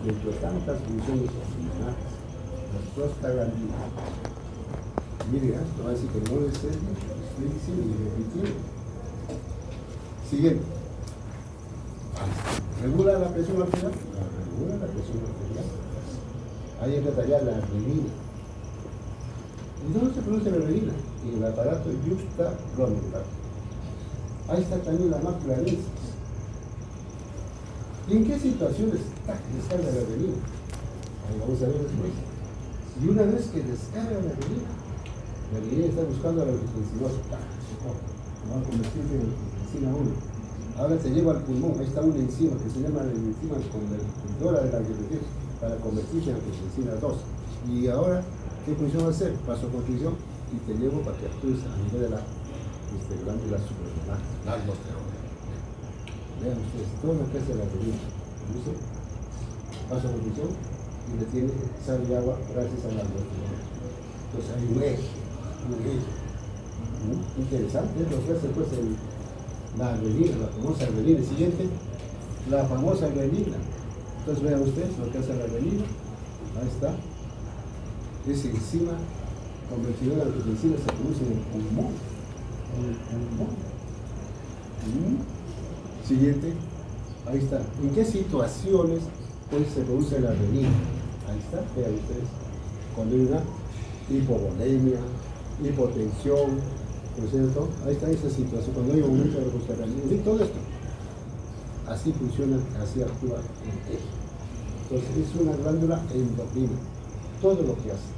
dentro de tantas funciones oculinarias, la prostaglandina. Mire, no va a decir que no es estoy diciendo y repitiendo. Siguiente. ¿Regula la presión arterial? Regula la presión arterial. Ahí entra ya la renina. ¿Y dónde se produce la renina? En el aparato yuxtaglomerular. Ahí está también la mácula densa. ¿Y en qué situaciones descarga la renina? Ahí vamos a ver después. Y una vez que descarga la renina está buscando la angiotensinosa. Va a convertirse en angiotensina 1. Ahora se lleva al pulmón, ahí está una enzima que se llama la enzima convertidora de la angiotensina para convertirse en angiotensina 2. Y ahora, ¿qué función va a hacer? Vasoconstricción y te llevo para que actúes a nivel de la glándula suprarrenal, la aldosterona. Vean ustedes, todo lo que hace la renina, produce vasoconstricción y le tiene sal y agua gracias a la aldosterona. Entonces hay un eje. Interesante, lo que hace pues la renina, la famosa renina. Siguiente, la famosa renina. Entonces vean ustedes lo que hace la renina. Ahí está. Esa enzima convertidora de angiotensina se produce en el pulmón. Siguiente, ahí está. ¿En qué situaciones pues se produce la renina? Ahí está, vean ustedes. Cuando hay una hipovolemia, hipotensión, ¿no es cierto? Ahí está esa situación, cuando hay aumento de la prostaglandina, y todo esto. Así funciona, así actúa el eje. Entonces es una glándula endocrina, todo lo que hace.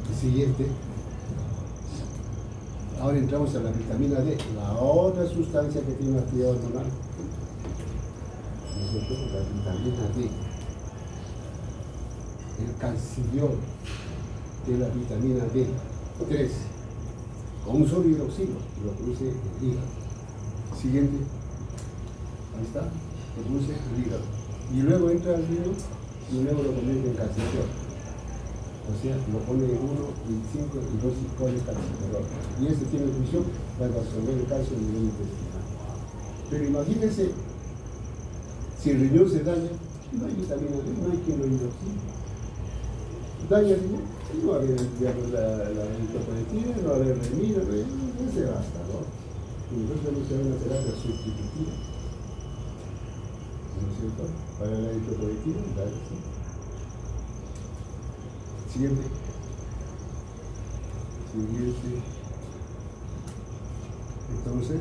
El siguiente. Ahora entramos a la vitamina D, la otra sustancia que tiene actividad hormonal. ¿No es cierto? La vitamina D. El calcidiol de la vitamina D3 con un solo hidroxilo que lo produce el hígado. Siguiente, ahí está, lo produce el hígado. Y luego entra al río y luego lo convierte en calcidiol. O sea, lo pone en 1, en 5 y 2 con el calciferol. Y este tiene función para absorber el calcio en el nivel intestinal. Pero imagínense, si el riñón se daña, no hay vitamina D, no hay quien lo hidroxile. Daña el riñón, no va a haber la eritropoyetina, no va a haber renina, no se basta, ¿no? Y nosotros tenemos que hacer una terapia sustitutiva. ¿No es cierto? Para la eritropoyetina, dale, sí. Siguiente. Entonces,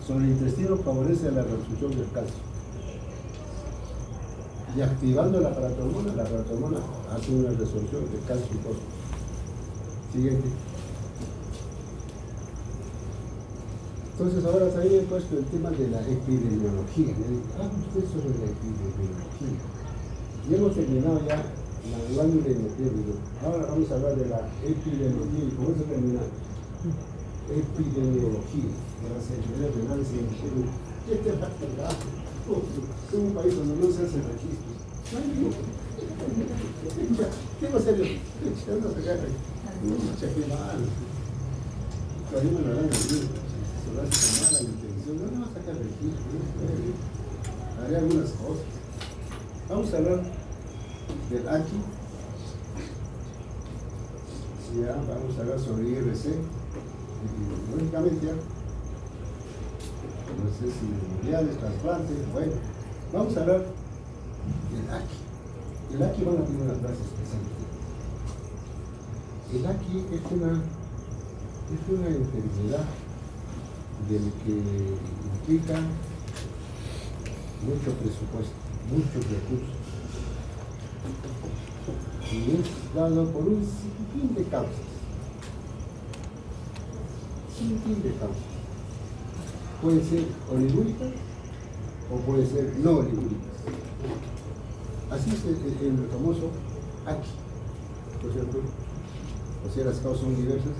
sobre el intestino favorece la reabsorción del calcio. Y activando la paratormona hace una resorción de calcio y fósforo. Siguiente. Entonces ahora también he puesto el tema de la epidemiología. Usted sobre la epidemiología. Y hemos terminado ya la glándula endocrina. Ahora vamos a hablar de la epidemiología. ¿Y con eso terminamos? Epidemiología de las enfermedades renales en Perú. ¿Qué te va a pegar? Es un país donde no se hacen registros. ¿Qué va a hacer yo? ¿Qué va a pegar ahí? Qué mal. Todavía me lo dan así. Se lo hace con mala intención. No va a sacar registros. Haré algunas cosas. Vamos a hablar del AQI. Ya, vamos a hablar sobre IRC. Lógicamente, ya. No sé si mundiales, trasplantes, bueno. Vamos a hablar del AQI. El AQI van a tener una clase especial. El AQI es una enfermedad del que implica mucho presupuesto, muchos recursos. Y es dado por un sinfín de causas. Sinfín de causas. Pueden ser oligúricas o pueden ser no oligúricas. Así es el famoso AQI, ¿no es cierto? O sea, las causas son diversas.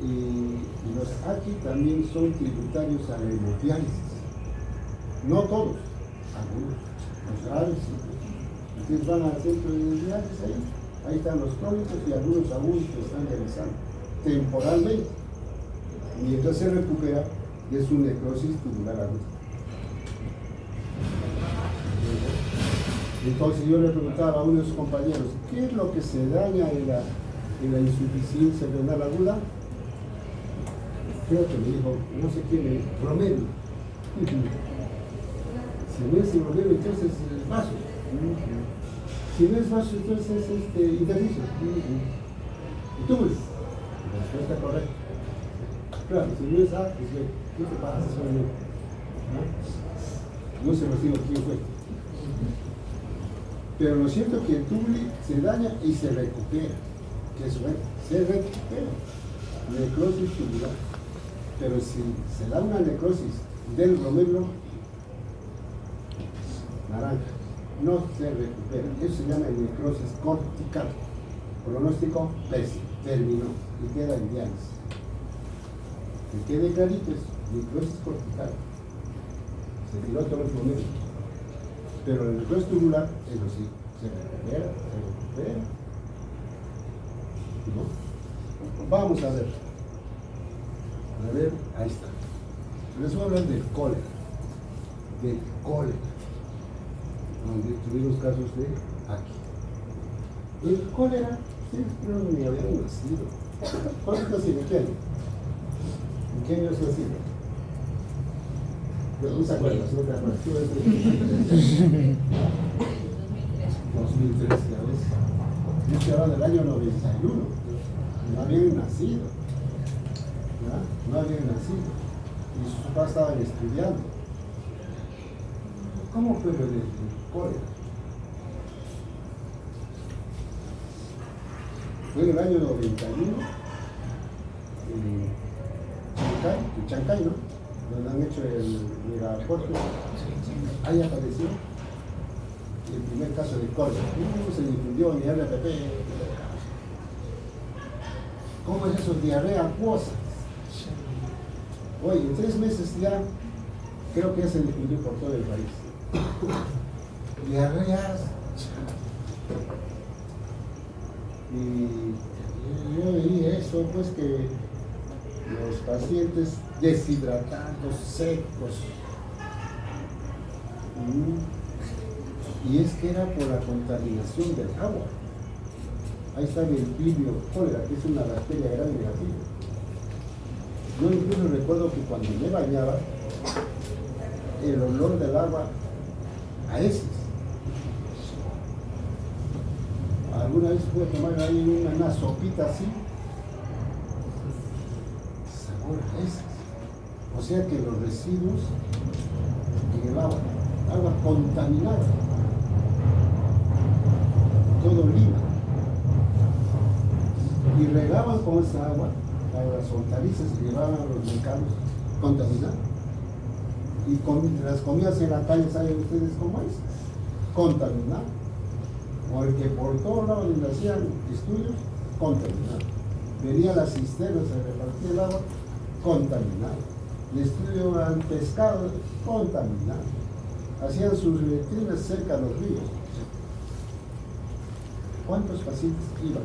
Y los AQI también son tributarios a la hemodiálisis. No todos, algunos. Los graves, ustedes van al centro de hemodiálisis ahí están los crónicos y algunos aún que están realizando temporalmente. Mientras se recupera de su necrosis tubular aguda. Entonces yo le preguntaba a uno de sus compañeros, ¿qué es lo que se daña en la insuficiencia renal aguda? Creo que me dijo, no sé quién, me dijo, bromelo. Si no es el bromelo, entonces es vaso. Si no es vaso, entonces es intersticio. ¿Y tú? La respuesta correcta. Claro, si no es A, pues ¿qué te pasa? No se lo digo quién fue. Pero lo cierto es que el tubuli se daña y se recupera. Que es bueno, se recupera. Necrosis tubular. Pero si se da una necrosis del bromelo, naranja, no se recupera. Eso se llama necrosis cortical. Pronóstico pésimo, terminó y queda en diálisis. Que quede clarito es necrosis cortical. Se tiró todo el bromelo. Pero el necrosis tubular, eso sí, se recupera. ¿No? Vamos a ver. A ver, ahí está. Les voy a hablar del cólera. Del cólera. Donde tuvimos casos de aquí. El cólera, ustedes creo que ni habían nacido. ¿Cuántos nacieron? ¿En qué año? ¿En qué año has nacido? No se acuerdas, no te acuerdas. 2003, ya ves. Yo estoy hablando del año 91. No habían nacido. ¿Ya? No habían nacido. Y sus papás estaban estudiando. ¿Cómo fue lo del cólera? Fue en el año 91, en Chancay, ¿no? Donde han hecho el megapuerto. Ahí apareció el primer caso de cólera. Se difundió en el RPP. ¿Cómo es eso? Diarrea acuosa. Oye, en 3 meses ya creo que ya se difundió por todo el país. Diarreas. Y yo veía eso, pues que los pacientes deshidratados, secos. Y es que era por la contaminación del agua. Ahí está el bilio cólera, que es una bacteria grave negativa. Yo incluso recuerdo que cuando me bañaba, el olor del agua a heces. Alguna vez pude tomar ahí una sopita así, sabor a heces. O sea que los residuos en el agua contaminada, todo lima. Y regaban con esa agua a las hortalizas y llevaban a los mercados contaminados. Y las comidas en la calle, ¿saben ustedes cómo es? Contaminado. Porque por todos lados donde hacían estudios, contaminado. Venían las cisternas a repartir el agua, contaminado. El estudio al pescado, contaminado. Hacían sus letrinas cerca de los ríos. ¿Cuántos pacientes iban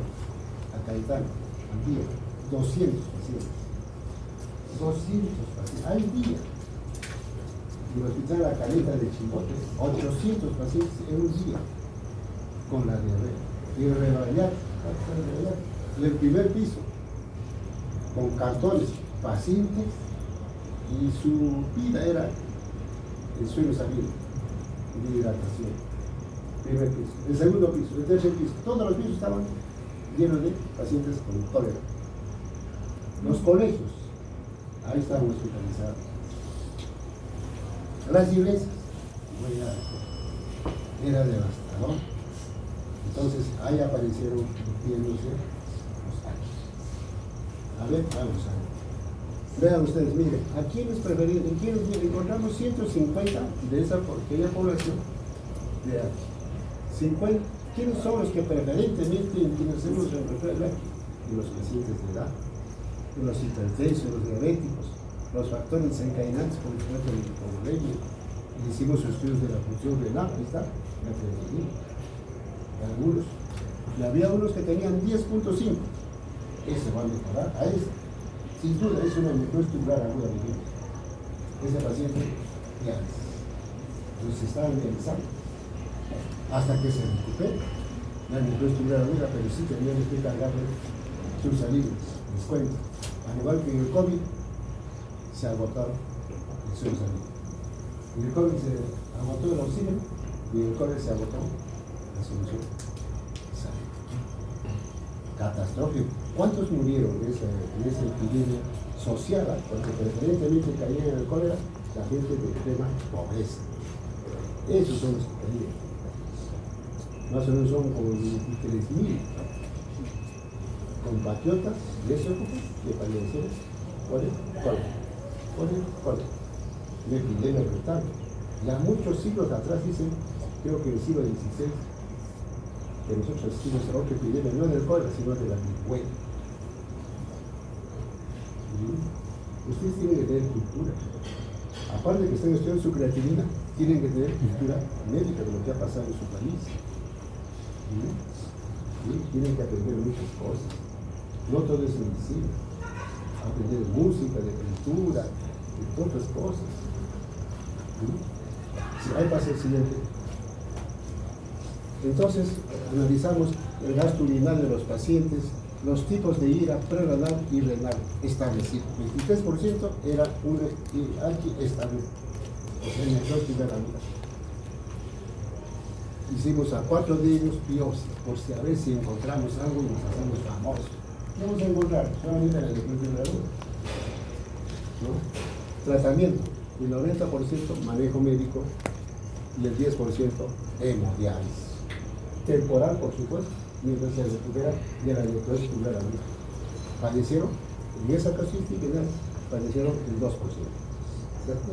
a Caetano al día? 200 pacientes. 200 pacientes al día. Y el hospital La Caleta de Chimbote, 800 pacientes en un día con la diarrea. Y el rebayar, en el primer piso, con cartones, pacientes, y su vida era el sueño salido de hidratación. Primer piso. El segundo piso, el tercer piso, todos los pisos estaban llenos de pacientes con cólera. Los colegios, ahí estaban hospitalizados. Las iglesias, era devastador. Entonces ahí aparecieron viéndose los años. A ver, vamos a ver. Vean ustedes, miren, ¿a quiénes preferidos? ¿En quiénes encontramos 150 de esa pequeña población de aquí? 50. ¿Quiénes son los que preferentemente en quienes hacemos el referéndum aquí? Los pacientes de edad, los hipertensos, los diabéticos, los factores desencadenantes, por ejemplo, el hipovolemia. Hicimos estudios de la función renal, ahí está, la creatinina. Algunos. Y había unos que tenían 10.5. Ese va a mejorar a ese. Sin duda, es una necrosis tubular aguda de ese paciente diálisis. Entonces estaban realizando hasta que se recupere. Ya no estuvieron mira, pero sí tenían que cargarle sus alivios, les cuento. Al igual que en el COVID, se agotaron sus alivios. En el COVID se agotó el oxígeno y en el COVID se agotó la solución. Catastrófico. ¿Cuántos murieron en esa epidemia social? Porque preferentemente caían en el cólera la gente de extrema pobreza. Esos son los que caían. Más o menos son como 23.000 compatriotas de esa época que fallecieron por el cólera. Una epidemia brutal. Ya muchos siglos atrás dicen, creo que en el siglo XVI, que nosotros hicimos otra epidemia, no del cólera, sino de la viruela. Ustedes tienen que tener cultura. Aparte de que estén estudiando su creatividad, tienen que tener cultura médica de lo que ha pasado en su país. Tienen que aprender muchas cosas. No todo es medicina. Aprender de música, de pintura, de otras cosas. Si ahí pasa el siguiente. Entonces, analizamos el gasto urinario de los pacientes, los tipos de ira prerrenal y renal establecido. 23% era un alqui establecido, o sea, en el hospital de la vida. Hicimos a 4 de ellos biopsia, por si a ver si encontramos algo y nos hacemos famosos. ¿Qué vamos a encontrar? Solamente en el decreto de la duda. Tratamiento, el 90% manejo médico y el 10% hemodiálisis. Temporal, por supuesto, mientras se recupera de la necrosis pulmonar. Fallecieron, en esa casuística, fallecieron el 2%. ¿Cierto?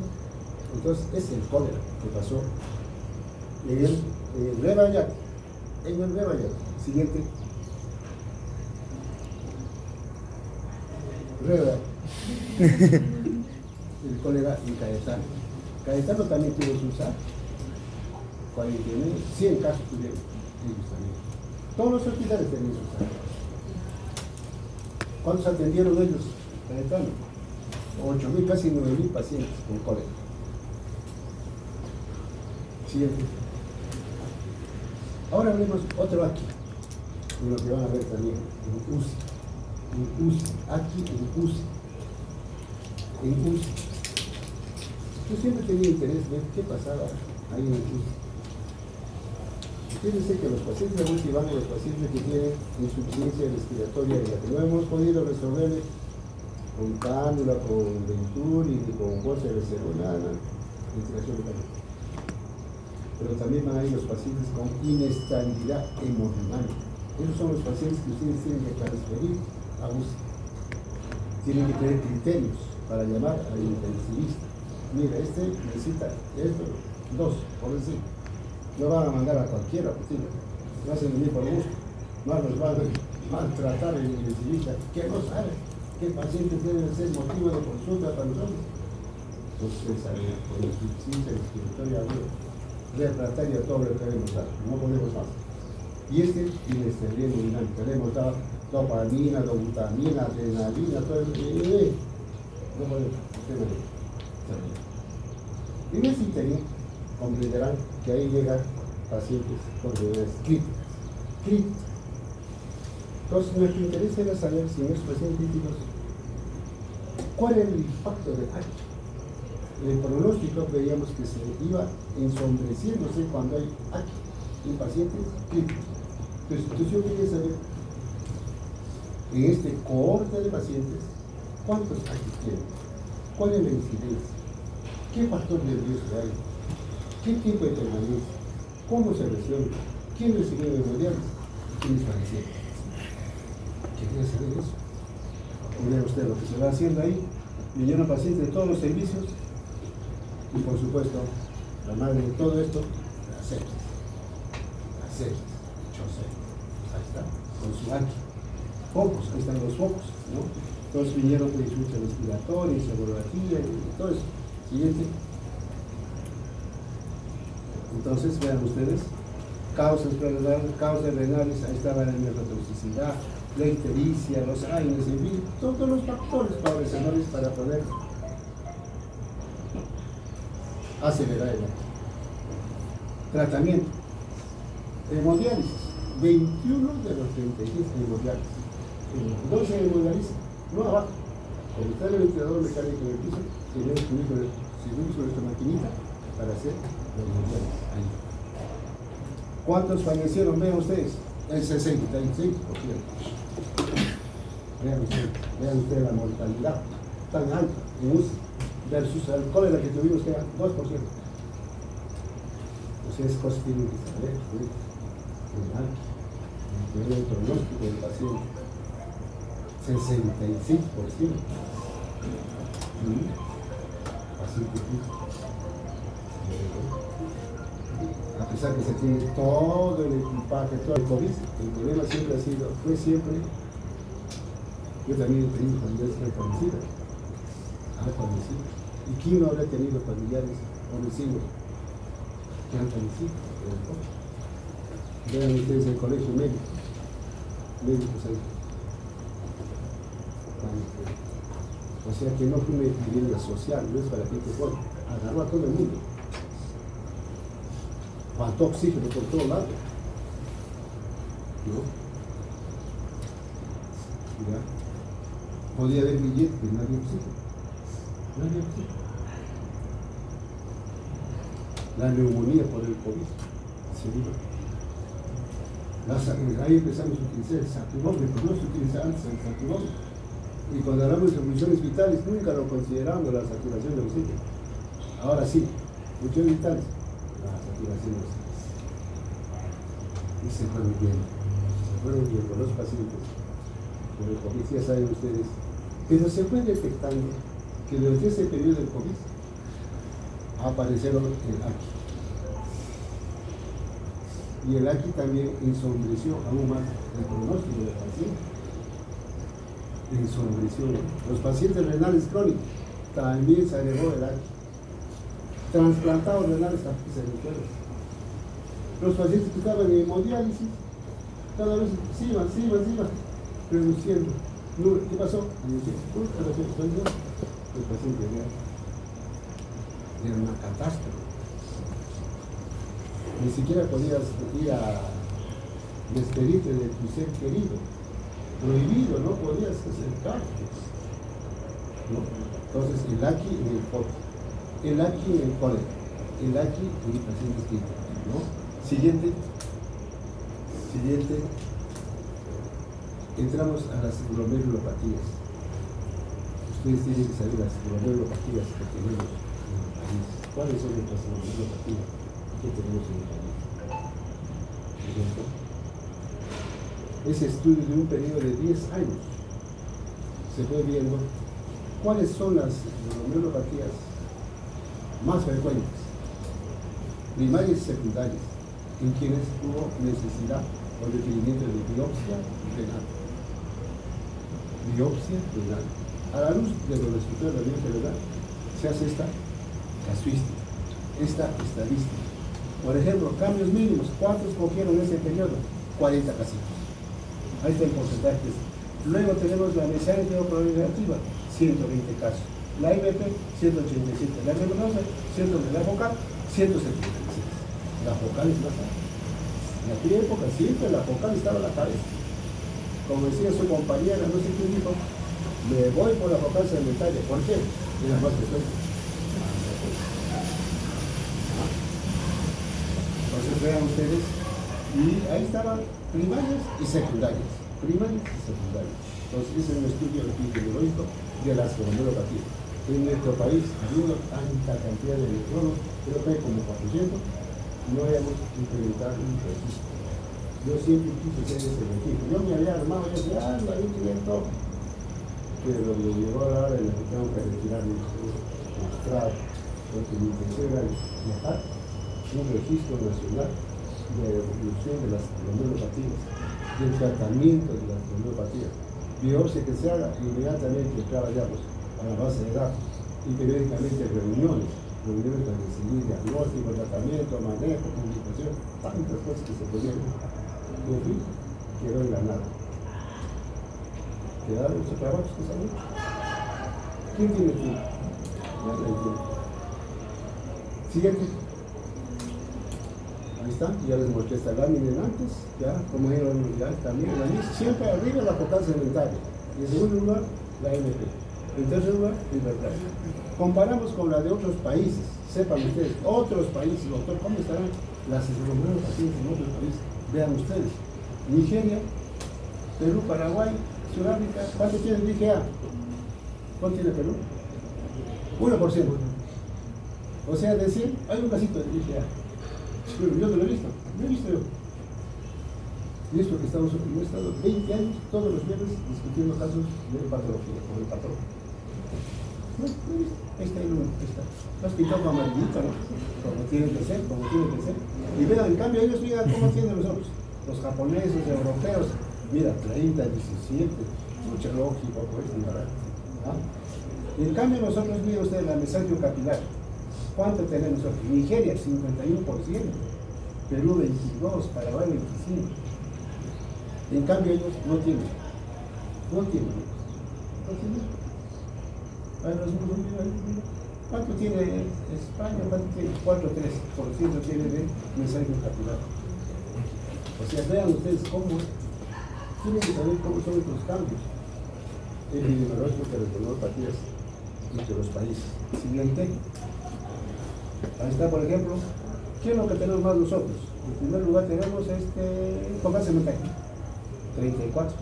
Entonces, es el cólera que pasó en el Rebañac. En el Rebañac. Siguiente. Rebañac. El cólera en Cayetano. Cayetano también tuvo su usar. 100 casos tuvieron. Ellos también. Todos los hospitales tenían su usar. ¿Cuántos atendieron ellos? Cayetano. 8.000, casi 9.000 pacientes con cólera. Siguiente. Ahora hablemos otro aquí, en lo que van a ver también, en UCI, aquí en UCI. Yo siempre tenía interés en ver qué pasaba ahí en el UCI. Fíjense que los pacientes de UCI van a los pacientes que tienen insuficiencia respiratoria aguda, que no hemos podido resolver con cánula, con Venturi, con bolsa de cerebral, ventilación mecánica. Pero también van a ir los pacientes con inestabilidad hemodinámica. Esos son los pacientes que ustedes tienen que transferir a UCI. Tienen que tener criterios para llamar al intensivista. Mira, este necesita esto, 2, por decir. No van a mandar a cualquiera, pues, no hacen venir por gusto. Más los van a maltratar el intensivista, que no sabe qué pacientes deben ser motivo de consulta para nosotros. Entonces, con la insuficiencia respiratoria aguda, refractaria, todo lo que hemos dado, no podemos más. Y inestabilidad hemodinámica, le hemos dado dopamina, dobutamina, adrenalina, todo eso, no podemos. En ese interín comprenderán que ahí llegan pacientes con enfermedades críticas. Entonces, nuestro interés era saber si en esos pacientes críticos, ¿cuál es el impacto de aquí? En el pronóstico veíamos que se iba ensombreciéndose cuando hay aquí en pacientes críticos. Entonces yo quería saber, en este cohorte de pacientes, ¿cuántos aquí tienen? ¿Cuál es la incidencia? ¿Qué factor nervioso hay? ¿Qué tipo de permanencia? ¿Cómo se resuelve? ¿Quién recibió hemodiálisis? ¿Quiénes fallecieron? Quería saber eso. Mira usted lo que se va haciendo ahí. Vinieron pacientes de todos los servicios. Y por supuesto, la madre de todo esto, la sepsis. Ahí está, con su aquí. Focos, ahí están los focos, ¿no? Todos vinieron con insuficiencia respiratoria, segurografía y todo eso. Siguiente. Entonces, vean ustedes, causas renales, ahí estaba la nefrotoxicidad, la ictericia, los AINES, en fin, todos los factores favorecedores para poder acelerar el acto. Tratamiento. Hemodiálisis. 21 de los 36 hemodiálisis. 12 hemodiálisis, no abajo. Como está el ventilador mecánico en el piso, tenemos que subir sobre esta maquinita para hacer la hemodiálisis. Ahí. ¿Cuántos fallecieron? Vean ustedes. El 66%. Vean ustedes la mortalidad tan alta en UCI versus el cólera que tuvimos, que era 2%. O sea, es cosas que tienen que saber, el pronóstico del paciente. 66%. Paciente crítico. A pesar que se tiene todo el equipaje, todo el COVID, el problema siempre fue siempre. Yo también he tenido familiares que han fallecido. ¿Y quién no habrá tenido familiares o vecinos que han fallecido? Vean ustedes el colegio médico. Médicos ahí. O sea que no fue una epidemia social, no es para gente pobre. Agarró a todo el mundo. Faltó oxígeno por todos lados. ¿No? ¿Ya? Podía haber billetes, pero no había oxígeno. No había oxígeno. La neumonía por el COVID se vino. Ahí empezamos a utilizar el sacurómetro, no se utilizaba antes el sacurómetro. Y cuando hablamos de funciones vitales, nunca lo consideramos la saturación de oxígeno. Ahora sí, funciones vitales, la saturación de oxígeno. Y se fueron viendo los pacientes por el COVID, ya saben ustedes. Pero se fue detectando que durante ese periodo del COVID aparecieron el AQI. Y el AQI también ensombreció aún más el pronóstico del paciente. Ensombreció. Los pacientes renales crónicos también se elevó el AQI. Transplantados renales también se elevó. Los pacientes que estaban en hemodiálisis, cada vez se iban, reduciendo. ¿Qué pasó? El paciente era una catástrofe. Ni siquiera podías ir a despedirte de tu ser querido. Prohibido, no podías acercarte. ¿No? Entonces, el AQI en el COVID, el AQI en el cólera, el AQI en el paciente crítico, ¿no? Siguiente. Entramos a las glomerulopatías. Ustedes tienen que saber las glomerulopatías que tenemos en el país. ¿Cuáles son nuestras glomerulopatías que tenemos en el país? Ese estudio de un periodo de 10 años se fue viendo cuáles son las glomerulopatías más frecuentes, primarias y secundarias, en quienes hubo necesidad o requerimiento de biopsia renal. Biopsia renal. A la luz de los resultados de la biopsia renal se hace esta casuística, esta estadística. Por ejemplo, cambios mínimos. ¿Cuántos cogieron en ese periodo? 40 casitos. Ahí está el porcentaje. Luego tenemos la mesánica negativa, 120 casos. La IBP, 187. La membranosa, 100. La focal, 176. La focal es más alta. En aquella época siempre la focal estaba a la cabeza. Como decía su compañera, no sé quién dijo, me voy por la focal sanitaria. ¿Por qué? Era más frecuente. Entonces vean ustedes, y ahí estaban primarias y secundarias. Entonces ese es un estudio epidemiológico de las glomerulopatías. En nuestro país, habiendo tanta cantidad de electrodos, creo que hay como 400, no hayamos implementado un registro. Yo siempre quise ser ese registro. Yo me había armado, yo decía, lo había cubierto, pero me llegó la hora en la que tengo que retirar mi mostrado, porque mi intención era viajar un registro nacional de evolución de las glomerulopatías, del tratamiento de las glomerulopatías. Biopsia que se haga, inmediatamente entraba ya pues, a la base de datos, y periódicamente reuniones para decidir diagnóstico, tratamiento, manejo, comunicación, tantas cosas que se podían. En fin, quedó en la nada. Quedaron esos trabajos que se han hecho. ¿Quién tiene tiempo? Ya no hay tiempo. Siguiente. Ahí está, ya les mostré esta lámina antes, ya, como ya también, siempre arriba la potencia alimentaria. Y en segundo lugar, la MP. En tercer lugar, libertad. Comparamos con la de otros países, sepan ustedes, otros países, doctor, ¿cómo estarán las pacientes en otros países? Vean ustedes, Nigeria, Perú, Paraguay, Sudáfrica, ¿cuánto tiene el IgA? ¿Cuánto tiene Perú? 1%. O sea, decir, hay un casito de IgA. Pero yo no lo he visto, no he visto yo. Y esto que estamos, yo he estado 20 años, todos los viernes, discutiendo casos de patología, con el patrón. No he visto. Ahí está, ahí está. Lo has pintado con amarillito, ¿no? Como tiene que ser, como tiene que ser. Y vean, en cambio, ellos miran cómo tienen los otros. Los japoneses, los europeos, mira, 30, 17, mucha lógica, pues, ¿ah? Y en cambio, nosotros, miren ustedes, la mesangium capilar. ¿Cuánto tenemos nosotros? Nigeria, 51%. Perú, 22%. Paraguay, 25%. En cambio, ellos no tienen. No tienen. A ver, ¿cuánto tiene España? ¿Cuánto tiene? 4,3% tiene de mesangium capilar. O sea, vean ustedes cómo tienen que saber cómo son estos cambios epidemiológicos de las neuropatías entre los países. Siguiente. Ahí está, por ejemplo, ¿qué es lo que tenemos más nosotros? En primer lugar tenemos pónganse mensaje, 34,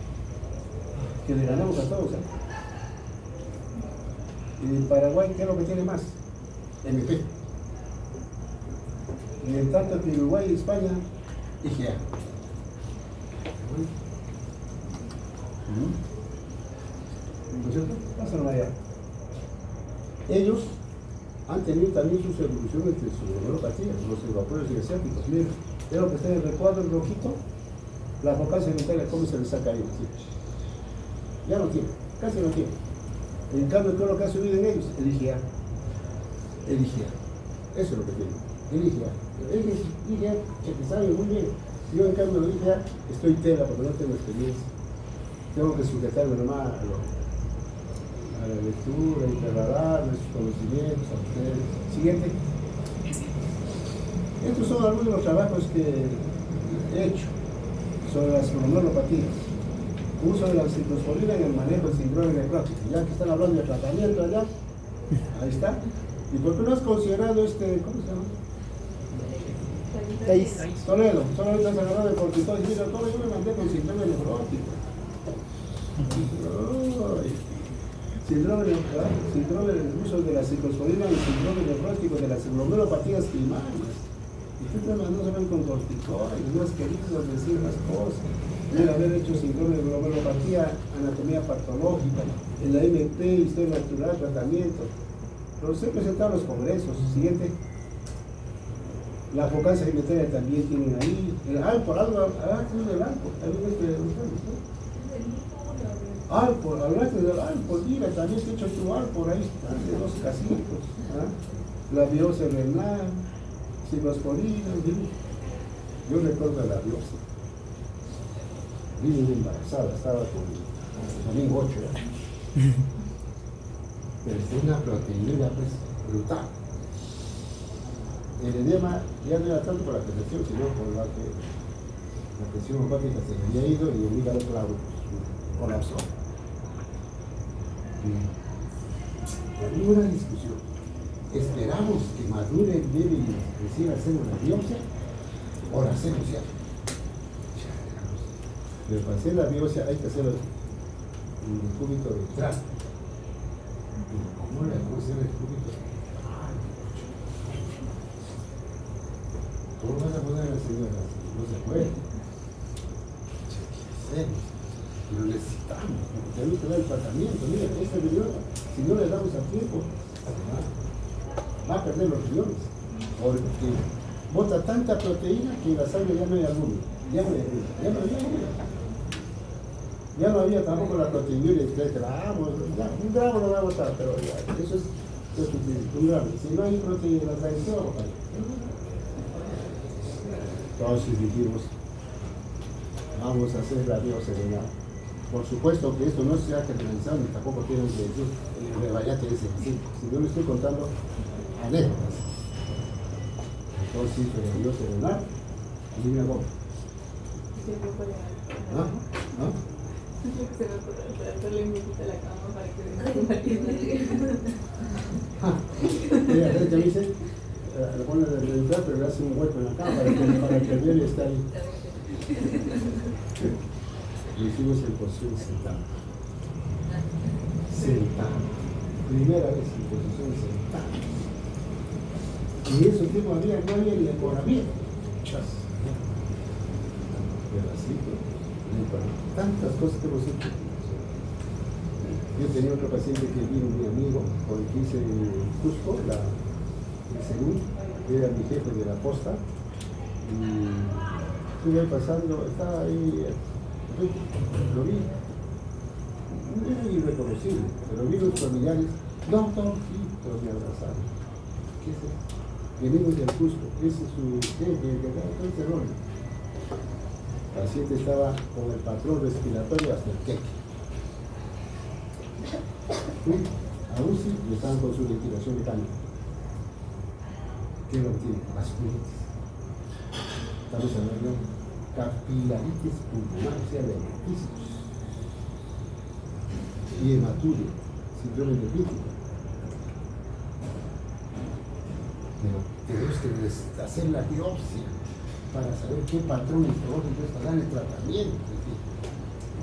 que le ganamos a todos, ¿eh? Y en Paraguay, ¿qué es lo que tiene más? MP. Y en tanto que Uruguay y España, IgA. ¿No es cierto? Pásalo allá. Ellos han tenido también sus evoluciones de su neuropatía, los evacuarios asiáticos. Miren, es lo que está en el recuadro en rojito, la focal alimentaria, ¿cómo se les ha caído? ¿Sí? Ya no tiene, casi no tiene. En cambio, ¿qué es lo que ha subido en ellos? El IgA. El IgA. Eso es lo que tiene. El IgA. El IgA, que sabe muy bien. Yo, en cambio, el IgA, estoy tela porque no tengo experiencia. Tengo que sujetarme nomás a la lectura, interrogar nuestros conocimientos a ustedes. Siguiente. Estos son algunos de los trabajos que he hecho sobre las glomerulopatías. Uso de la ciclosporina en el manejo del síndrome nefrótico. Ya que están hablando de tratamiento allá, ahí está. ¿Y por qué no has considerado ¿cómo se llama? Toledo. Solo ahorita se agarró de cortisol y mira, todo yo me mandé con síndrome nefrótico. Síndrome del uso de la ciclosporina y síndrome nefrótico de las glomerulopatías primarias. Y ustedes no se ven con corticoides, no has querido decir las cosas. Debe haber hecho síndrome de glomerulopatía, anatomía patológica, en la MP, historia natural, tratamiento. Los he presentado a los congresos. Siguiente. La focal alimentaria también tienen ahí. El Alpor, tienen el Alpor, también Alpor, hablaste del Alpor, mira, también te he hecho tu Alpor, ahí están, de 2 casitos. La biopsia renal, ciclosporina, yo recuerdo la biopsia. Vine embarazada, estaba con domingo 8. Pero es una proteína pues brutal. El edema ya no era tanto por la presión, sino por la presión hepática se le había ido y el hígado colapsó. Había una discusión. ¿Esperamos que madure bien y recién hacemos la biopsia o la hacemos ya? Pero para hacer la biopsia hay que hacer un cúbito de trato. ¿Cómo le vamos a hacer el cúbito? ¿Cómo vas a poner a la señora? No se puede. Lo necesitamos, porque tenemos que dar el tratamiento. Mira, esta riñón, si no le damos a tiempo, va a perder los riñones. Porque bota tanta proteína que en la sangre ya no hay albúmina. Ya no había tampoco la proteína de 3 gramos. Un gramo no va a botar, pero ya, eso es un gramo. Si no hay proteína, la sangre se va a botar. Entonces dijimos, vamos a hacer la biopsia renal. Por supuesto que esto no se ha generalizado ni tampoco tiene que decir el rebayate ese. Si yo le estoy contando anécdotas. Entonces hice la biopsia renal Adivina cómo. ¿Ah? ¿Ah? Se me ocurre para hacerle un poquito a la cama para que Ella cree que dice, le pone de entrar, pero le hace un hueco en la cama para que el bien esté ahí. Lo hicimos en posición sentada. Sentada. Primera vez en posición sentada. Y en ese tiempo no había ni decoramiento. Pero así, tantas cosas que hemos hecho. Yo tenía otro paciente que vino, mi amigo, con el que hice en Cusco, el Según, era mi jefe de la posta, y estuve pasando, estaba ahí, lo vi, no era irreconocible, pero vi los familiares, doctorcitos me abrazaron. ¿Qué es eso? Venimos del Cusco, ese es su jefe, que da todo ese rollo. El paciente estaba con el patrón respiratorio hasta el queque. Fui a UCI y estaban con su ventilación mecánica. ¿Qué lo tiene? Vasculitis. Estamos hablando de capilaritis pulmonar, o sea, de hematícitos. Y hematuria, síndrome de Pítico. Pero tenemos que hacer la biopsia para saber qué patrón histológico es para dar el tratamiento. Es decir,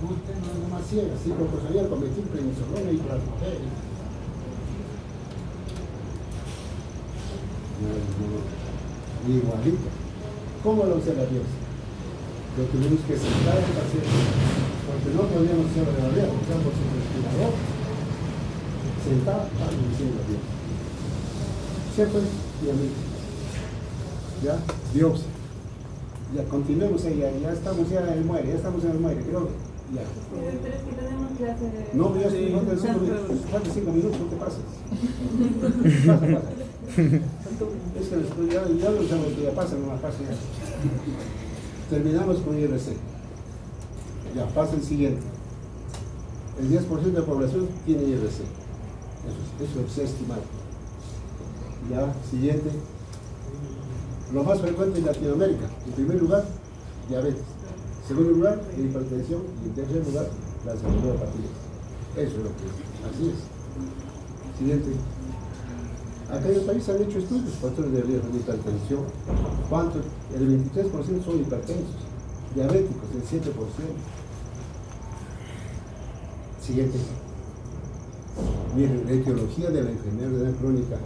usted no es más ciega, si proporcionar con metilprednisolona y plasmogel. No, igualito. ¿Cómo lo hace la biopsia? Lo tuvimos que sentar al paciente, porque no podíamos hacer la biopsia, usamos el respirador, sentado, y hicimos la biopsia. Se fue mi amigo. Ya, biopsia. Ya continuemos ahí, ya estamos ya en el muere, creo que ya. Pero es que tenemos clase de... No, ya estoy, no te faltan 5 minutos, no te pases. Pasa. Es que ya lo sabemos que ya pasa, no más pasa ya. Terminamos con IRC. Ya, pasa el siguiente. El 10% de la población tiene IRC. Eso se ha estimado. Ya, siguiente. Lo más frecuente en Latinoamérica. En primer lugar, diabetes. En segundo lugar, la hipertensión. Y en tercer lugar, las neuropatías. Eso es lo que es. Así es. Siguiente. Acá en el país han hecho estudios, factores de riesgo de hipertensión. ¿Cuántos? El 23% son hipertensos. Diabéticos, el 7%. Siguiente. Miren, la etiología de la enfermedad crónica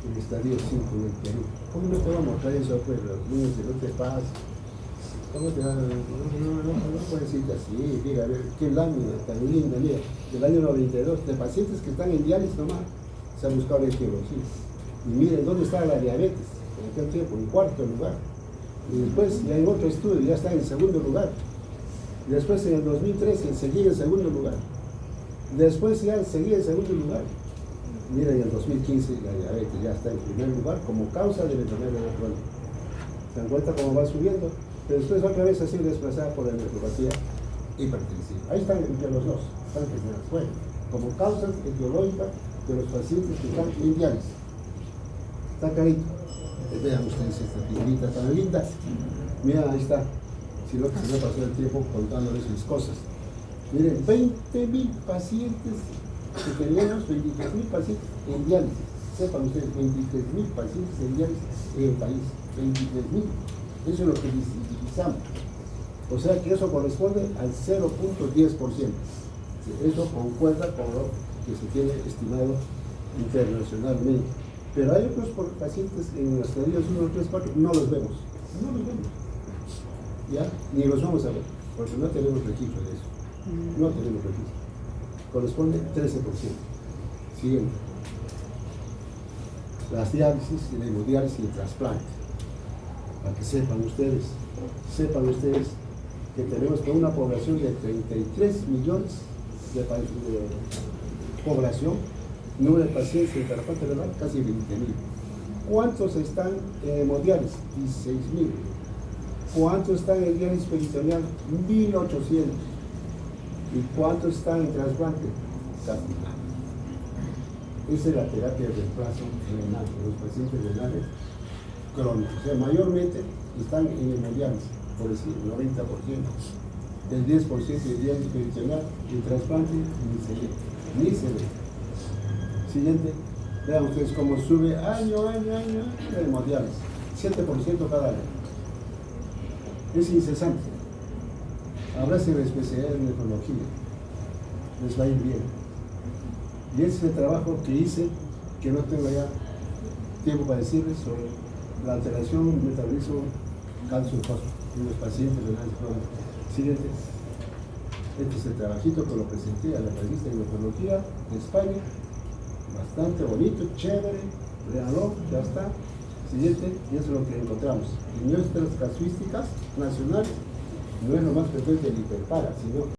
en el estadio 5 en el Perú. ¿Cómo no te va a mostrar eso, pues, los niños que no te pasan? ¿Cómo te va a...? No puedes decirte así, diga, a ver, qué lámina tan linda, mira, del año 92, de pacientes que están en diálisis nomás, se ha buscado la etiología. Y miren, ¿dónde está la diabetes? En aquel tiempo, en cuarto lugar. Y después, ya en otro estudio, ya está en segundo lugar. Y después, en el 2013, seguía en segundo lugar. Después, ya seguía en segundo lugar. Mira, en el 2015 la diabetes ya está en primer lugar como causa de la enfermedad crónica. ¿Se dan cuenta cómo va subiendo? Pero después otra vez así desplazada por la neuropatía hipertensiva. Ahí están entre los dos, están gestionados. Bueno, como causas etiológicas de los pacientes que están en diálisis. Está clarito. Vean ustedes esta figurita tan linda. Mira, ahí está. Si no, que se me pasó el tiempo contándoles mis cosas. Miren, 20.000 pacientes que tenemos, 23.000 pacientes en diálisis. Sepan ustedes, 23.000 pacientes en diálisis en el país. 23.000. Eso es lo que divisamos. O sea que eso corresponde al 0.10%. Eso concuerda con lo que se tiene estimado internacionalmente. Pero hay otros pacientes en los estadios 1, 3, 4, no los vemos. No los vemos. ¿Ya? Ni los vamos a ver, porque no tenemos registro de eso. No tenemos registro. Corresponde 13%. Siguiente. Las diálisis, la hemodiálisis y el trasplante. Para que sepan ustedes que tenemos con una población de 33 millones de población, número de pacientes en trasplante renal, casi 20.000. ¿Cuántos están en hemodiálisis? 16.000. ¿Cuántos están en diálisis peritoneal? 1.800. ¿Y cuántos están en trasplante? Casi nada. Esa es la terapia de reemplazo renal de los pacientes renales crónicos. O sea, mayormente están en hemodiálisis, por decir, el 90%. El 10% de diálisis peritoneal, el trasplante ni se ve. Siguiente, vean ustedes cómo sube año la hemodiálisis, 7% cada año. Es incesante. Abracen la especialidad de nefrología, les va a ir bien. Y ese es el trabajo que hice, que no tengo ya tiempo para decirles sobre la alteración del metabolismo calcio-fósforo en los pacientes renales crónicos. Siguiente. Este es el trabajito que lo presenté a la revista de nefrología de España. Bastante bonito, chévere. Léanlo, ya está. Siguiente, y eso es lo que encontramos. En nuestras casuísticas nacionales no es lo más frecuente el hiperpara, sino